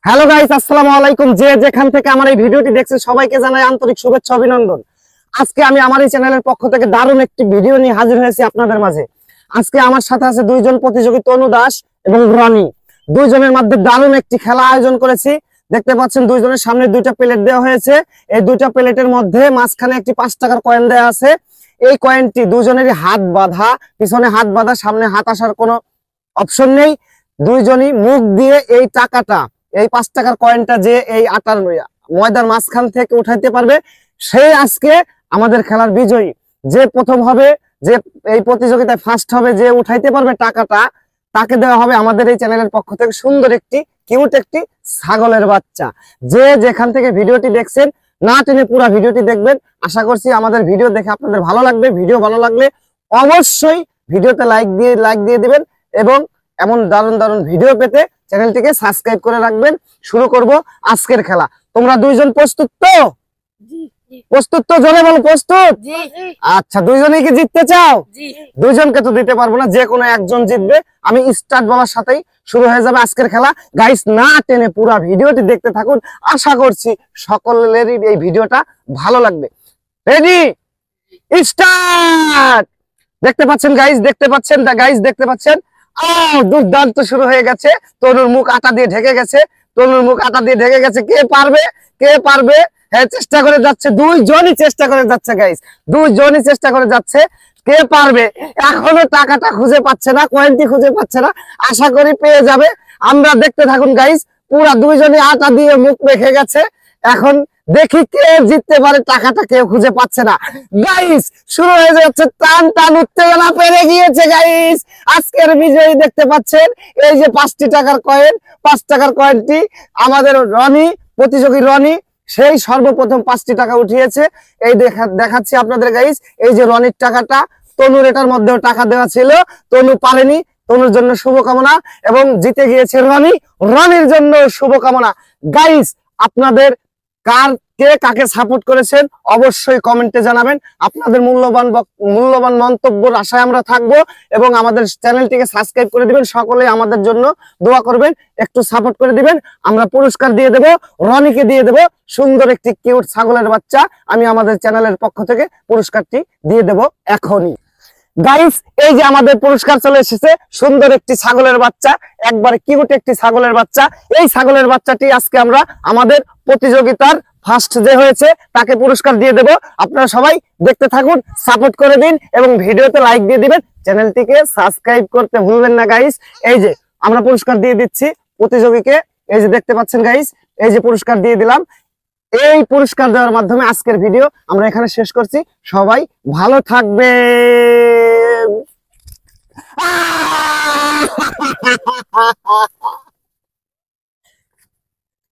Hello guys, আসসালামু আলাইকুম। যে যেখান থেকে আমার এই ভিডিওটি দেখছেন সবাইকে জানাই আন্তরিক শুভেচ্ছা অভিনন্দন। আজকে আমি আমার এই চ্যানেলের পক্ষ থেকে দারুণ একটি ভিডিও নিয়ে হাজির হয়েছি আপনাদের মাঝে। আজকে আমার সাথে আছে দুইজন প্রতিযোগী, তনু দাস এবং রনি। দুইজনের মধ্যে দারুণ একটি খেলা আয়োজন করেছি। দেখতে পাচ্ছেন দুইজনের সামনে দুইটা প্লেট দেওয়া হয়েছে। এই দুইটা প্লেটের মধ্যে মাঝখানে একটি 5 টাকার কয়েন দেওয়া আছে। এই কয়েনটি দুইজনেরই হাত বাঁধা, পিছনে হাত বাঁধা, সামনে হাত আসার কোনো অপশন নেই। দুইজনই মুখ দিয়ে এই টাকাটা, এই 5 টাকার কয়েনটা যে এই আটার ময়দার মাঝখান থেকে উঠাইতে পারবে সেই আজকে আমাদের খেলার বিজয়ী। যে প্রথম হবে, যে এই প্রতিযোগিতায় ফার্স্ট হবে, যে উঠাইতে পারবে টাকাটা, তাকে দেওয়া হবে আমাদের এই চ্যানেলের পক্ষ থেকে সুন্দর একটি কিউট একটি ছাগলের বাচ্চা। যে যেখান থেকে ভিডিওটি দেখছেন না টেনে পুরো ভিডিওটি দেখবেন। আশা করছি আমাদের ভিডিও দেখে আপনাদের ভালো লাগবে। ভিডিও ভালো লাগলে অবশ্যই ভিডিওতে লাইক দিয়ে দিবেন এবং এমন দারুণ দারুণ ভিডিও পেতে চ্যানেলটিকে সাবস্ক্রাইব করে রাখবেন। শুরু করব আজকের খেলা। তোমরা দুইজন প্রস্তুত তো? প্রস্তুত তো? জোরে বলো প্রস্তুত। আচ্ছা, দুইজনেই কি জিততে চাও? দুইজনকে তো দিতে পারবো না, যে কোনো একজন জিতবে। আমি স্টার্ট বলার সাথেই শুরু হয়ে যাবে আজকের খেলা। গাইস, না টেনে পুরো ভিডিওটি দেখতে থাকুন। আশা করছি সকলেরই এই ভিডিওটা ভালো লাগবে। Ready, start. দেখতে পাচ্ছেন গাইস, দেখতে পাচ্ছেন দুর্দান্ত শুরু হয়ে গেছে। তনুর মুখ আটা দিয়ে ঢেকে গেছে। কে পারবে? হ্যাঁ, চেষ্টা করে যাচ্ছে, দুইজনই চেষ্টা করে যাচ্ছে গাইস, কে পারবে? এখনো টাকাটা খুঁজে পাচ্ছে না, কয়েনটি খুঁজে পাচ্ছে না। আশা করি পেয়ে যাবে। আমরা দেখতে থাকুন গাইস। পুরা দুইজনই আটা দিয়ে মুখ মেখে গেছে। এখন দেখি কে জিততে পারে। টাকাটা কেউ খুঁজে পাচ্ছে না গাইস। শুরু হয়ে যাচ্ছে, টান উত্তেজনা পেরে গিয়েছে গাইস। আজকের বিজয়ী দেখতে পাচ্ছেন, এই যে 5 টাকার কয়েন, 5 টাকার কয়েনটি আমাদের রনি, প্রতিযোগী রনি, সেই সর্বপ্রথম 5 টাকা উঠিয়েছে। এই দেখাচ্ছি আপনাদের গাইস। এই যে রনির টাকাটা, তনুর এটার মধ্যেও টাকা দেওয়া ছিল, তনু পারেনি। তনুর জন্য শুভকামনা এবং জিতে গিয়েছে রনি, রনির জন্য শুভকামনা। গাইস, আপনাদের কে কাকে সাপোর্ট করেছেন অবশ্যই কমেন্টে জানাবেন। আপনাদের মূল্যবান মন্তব্যের আশায় আমরা থাকবো এবং আমাদের চ্যানেলটিকে সাবস্ক্রাইব করে দিবেন। সকলেই আমাদের জন্য দোয়া করবেন, একটু সাপোর্ট করে দিবেন। আমরা পুরস্কার দিয়ে দেব, রনিকে দিয়ে দেব সুন্দর একটি কিউট ছাগলের বাচ্চা। আমি আমাদের চ্যানেলের পক্ষ থেকে পুরস্কারটি দিয়ে দেব এখনই। গাইস, এই যে আমাদের পুরস্কার চলে এসেছে, সুন্দর একটি ছাগলের বাচ্চা, একবার কিউট একটি ছাগলের বাচ্চা। এই ছাগলের বাচ্চাটি আজকে আমরা আমাদের প্রতিযোগিতার ফার্স্ট যে হয়েছে তাকে পুরস্কার দিয়ে দেব। আপনারা সবাই দেখতে থাকুন, সাপোর্ট করে দিন এবং ভিডিওতে লাইক দিয়ে দিবেন। চ্যানেলটিকে সাবস্ক্রাইব করতে ভুলবেন না গাইস। এই যে আমরা পুরস্কার দিয়ে দিচ্ছি প্রতিযোগীকে। এই যে দেখতে পাচ্ছেন গাইস, এই যে পুরস্কার দিয়ে দিলাম। এই পুরস্কার দেওয়ার মাধ্যমে আজকের ভিডিও আমরা এখানে শেষ করছি। সবাই ভালো থাকবে।